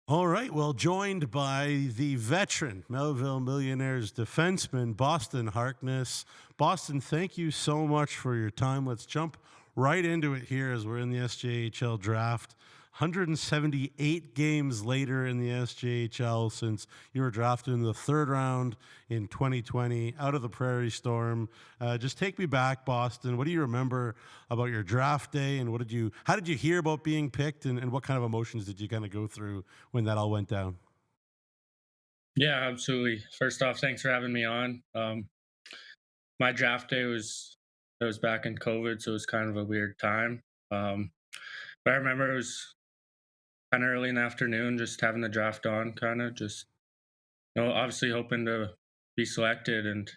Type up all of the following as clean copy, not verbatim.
All right. Well, joined by the veteran Melville Millionaires defenseman, Boston Harkness. Boston, thank you so much for your time. Let's jump right into it here as we're in the SJHL draft. 178 games later in the SJHL since you were drafted in the third round in 2020 out of the Prairie Storm. Just take me back, Boston. What do you remember about your draft day, and how did you hear about being picked, and what kind of emotions did you kind of go through when that all went down? Yeah, absolutely. First off, thanks for having me on. My draft day was back in COVID, so it was kind of a weird time. Um, but I remember it was kind of early in the afternoon, just having the draft on, kind of just obviously hoping to be selected. And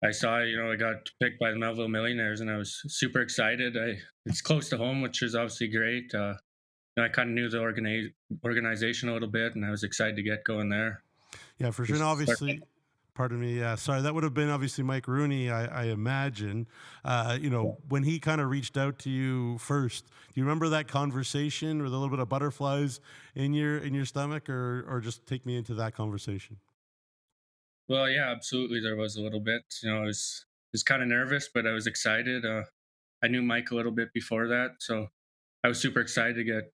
I saw, I got picked by the Melville Millionaires, and I was super excited. It's close to home, which is obviously great. I kind of knew the organization a little bit, and I was excited to get going there. Yeah, for sure. And Just start. obviously, pardon me. Yeah, sorry. That would have been obviously Mike Rooney, I imagine. When he kind of reached out to you first, do you remember that conversation with a little bit of butterflies in your stomach, or just take me into that conversation? Well, yeah, absolutely. There was a little bit. I was kind of nervous, but I was excited. I knew Mike a little bit before that, so I was super excited to get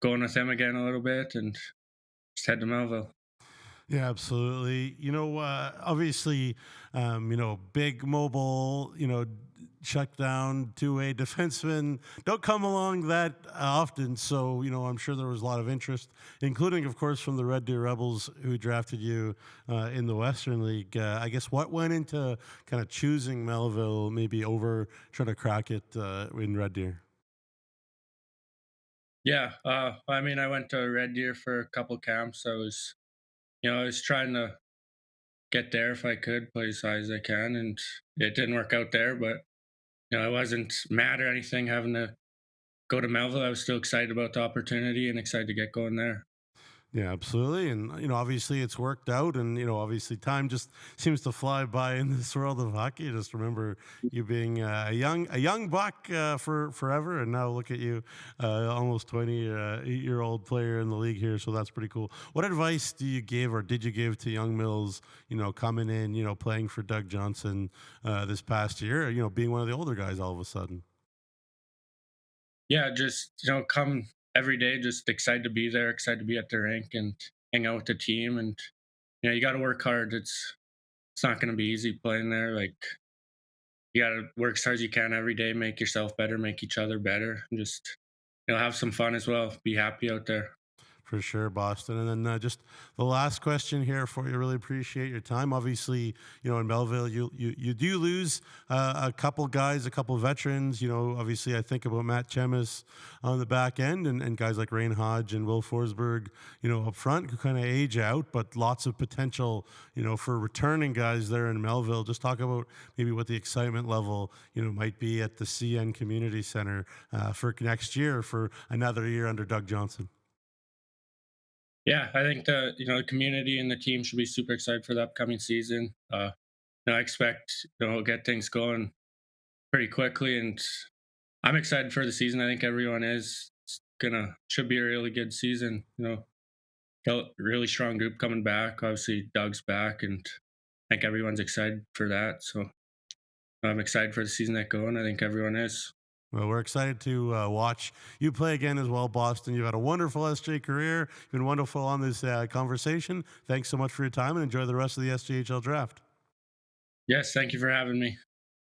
going with him again a little bit and just head to Melville. Yeah, absolutely. Obviously, big mobile, shut down two-way defensemen don't come along that often. So, I'm sure there was a lot of interest, including, of course, from the Red Deer Rebels who drafted you in the Western League. I guess what went into kind of choosing Melville, maybe over trying to crack it in Red Deer? Yeah, I mean, I went to Red Deer for a couple camps. I was trying to get there if I could, play as high as I can, and it didn't work out there. But I wasn't mad or anything having to go to Melville. I was still excited about the opportunity and excited to get going there. Yeah, absolutely. And, obviously it's worked out. And, obviously time just seems to fly by in this world of hockey. I just remember you being a young buck for forever. And now look at you, almost 20-year-old player in the league here. So that's pretty cool. What advice do you give, or did you give, to young Mills, coming in, playing for Doug Johnson this past year, being one of the older guys all of a sudden? Yeah, just come every day, just excited to be there, excited to be at the rink and hang out with the team. And you got to work hard. It's not going to be easy playing there. Like you got to work as hard as you can every day, make yourself better, make each other better, and just have some fun as well. Be happy out there. For sure, Boston. And then just the last question here for you. Really appreciate your time. Obviously, in Melville, you do lose a couple guys, a couple veterans. Obviously, I think about Matt Chemis on the back end, and guys like Rain Hodge and Will Forsberg, up front, who kind of age out, but lots of potential, for returning guys there in Melville. Just talk about maybe what the excitement level, might be at the CN Community Center for next year, for another year under Doug Johnson. Yeah, I think the community and the team should be super excited for the upcoming season. I expect we'll get things going pretty quickly, and I'm excited for the season. I think everyone is. It's gonna should be a really good season. Got a really strong group coming back. Obviously, Doug's back, and I think everyone's excited for that. So I'm excited for the season that going. I think everyone is. Well, we're excited to watch you play again as well, Boston. You've had a wonderful SJ career. You've been wonderful on this conversation. Thanks so much for your time, and enjoy the rest of the SJHL draft. Yes, thank you for having me.